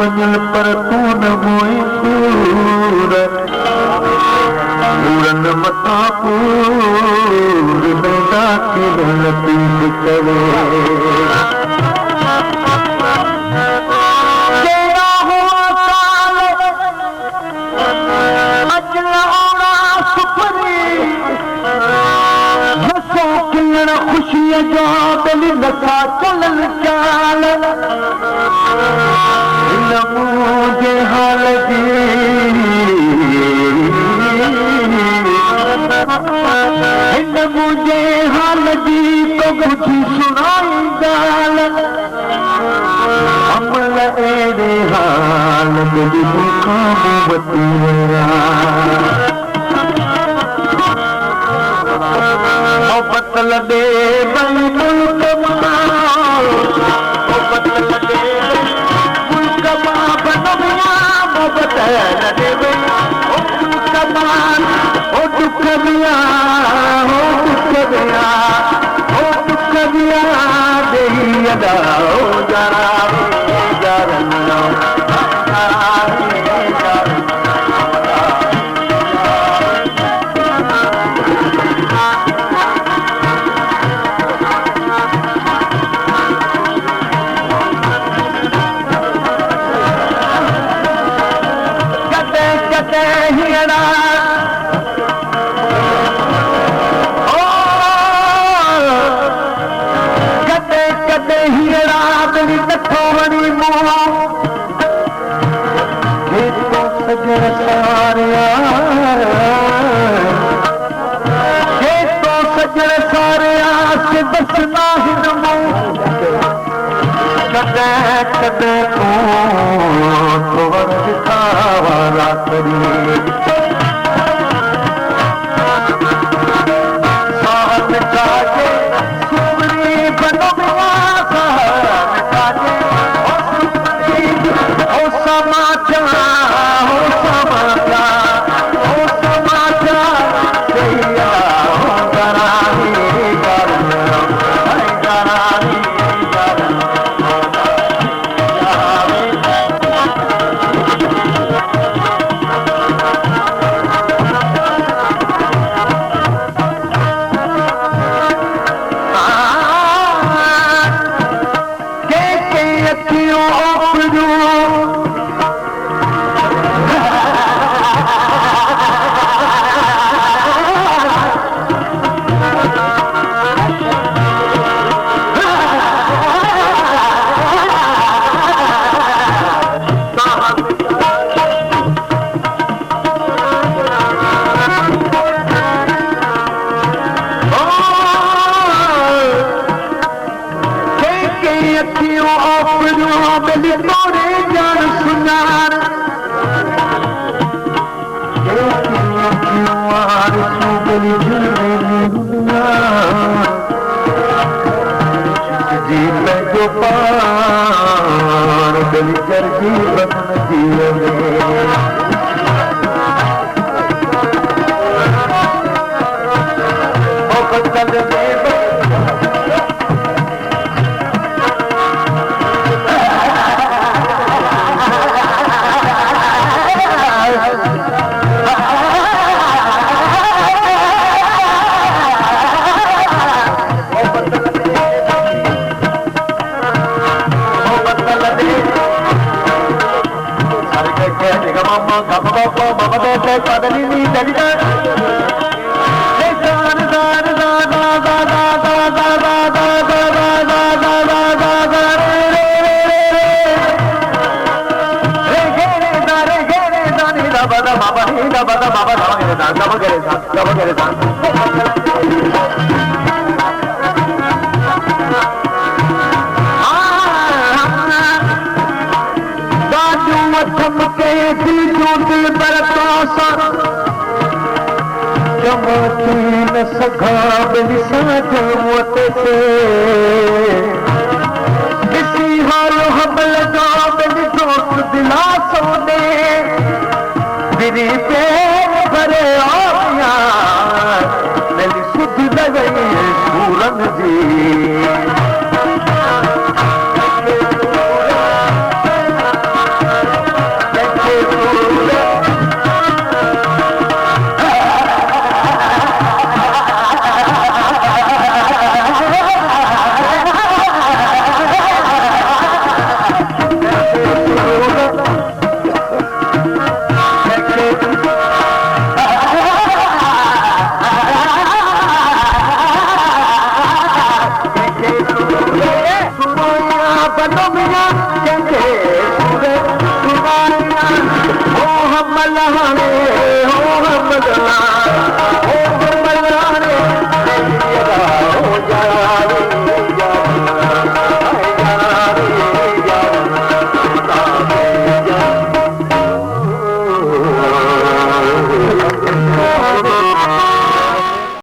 बनिल पर तू न मोई सूरत पूरन मथा पूर नंदा की लतीफ करे खुशियां जो दिल नथा चलन चाल मुझे हाल जी मुझे हाल जी तो कुझु सुनाई गाल अमल एड़े हाल दिल मुखां बती वया मोहब्बत लॾे भई मुल्क मां मोहब्बत लॾे मुल्क मां बनमिया मोहब्बत लॾे भई मुल्क मां ओ दुख दिया हो दुख दिया हो दुख दिया देही अदा हो जरा जरा मल्हाणे